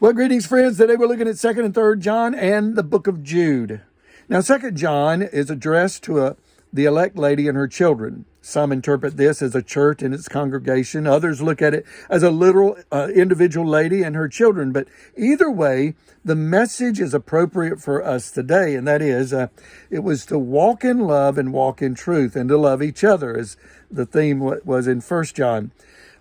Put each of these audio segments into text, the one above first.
Well, greetings, friends. Today we're looking at 2nd and 3rd John and the book of Jude. Now, 2nd John is addressed to the elect lady and her children. Some interpret this as a church and its congregation. Others look at it as a literal individual lady and her children. But either way, the message is appropriate for us today, and that is it was to walk in love and walk in truth and to love each other, as the theme was in 1st John.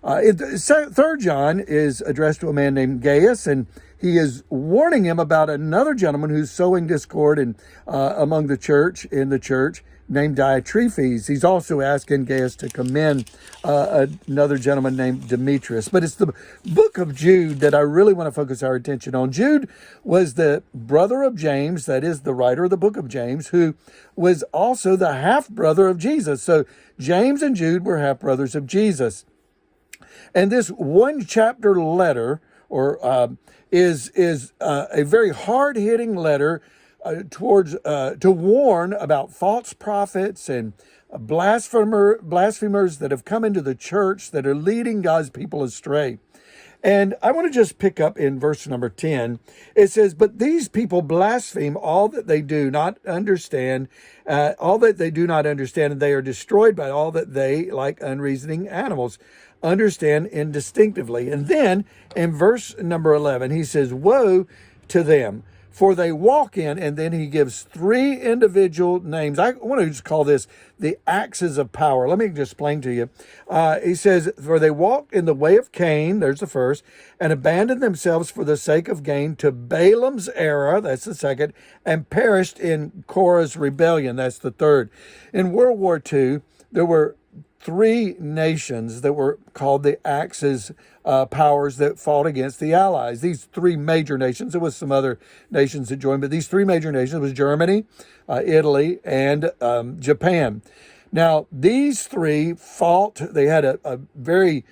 3rd John is addressed to a man named Gaius, and he is warning him about another gentleman who's sowing discord among the church, named Diotrephes. He's also asking Gaius to commend another gentleman named Demetrius. But it's the book of Jude that I really want to focus our attention on. Jude was the brother of James, that is the writer of the book of James, who was also the half-brother of Jesus. So James and Jude were half-brothers of Jesus. And this one chapter letter is a very hard-hitting letter to warn about false prophets and blasphemers that have come into the church that are leading God's people astray. And I want to just pick up in verse number 10. It says, "But these people blaspheme all that they do not understand, and they are destroyed by all that they, like unreasoning animals, understand instinctively." And then in verse number 11, he says, "Woe to them, for they walk in," and then he gives three individual names. I want to just call this the axes of power. Let me just explain to you. He says, "For they walk in the way of Cain," there's the first, "and abandoned themselves for the sake of gain to Balaam's error," that's the second, "and perished in Korah's rebellion," that's the third. In World War II, there were three nations that were called the Axis powers that fought against the Allies. These three major nations, there was some other nations that joined, but these three major nations was Germany, Italy, and Japan. Now, these three fought. They had a very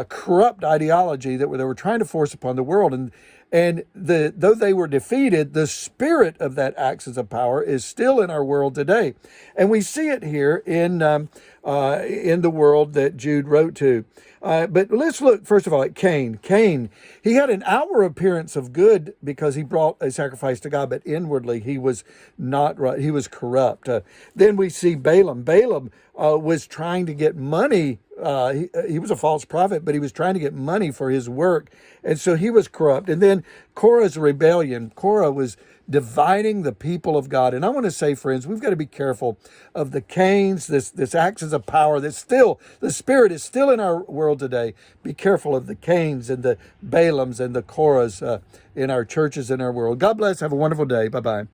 corrupt ideology that they were trying to force upon the world. And though they were defeated, the spirit of that axis of power is still in our world today. And we see it here in the world that Jude wrote to. But let's look, first of all, at Cain. Cain, he had an outward appearance of good because he brought a sacrifice to God, but inwardly he was not right. He was corrupt. Then we see Balaam. Balaam was trying to get money. He was a false prophet, but he was trying to get money for his work. And so he was corrupt. And then Korah's rebellion. Korah was dividing the people of God. And I want to say, friends, we've got to be careful of the Cains, this axis of power that's still, the spirit is still in our world today. Be careful of the Cains and the Balaams and the Korahs in our churches, in our world. God bless. Have a wonderful day. Bye-bye.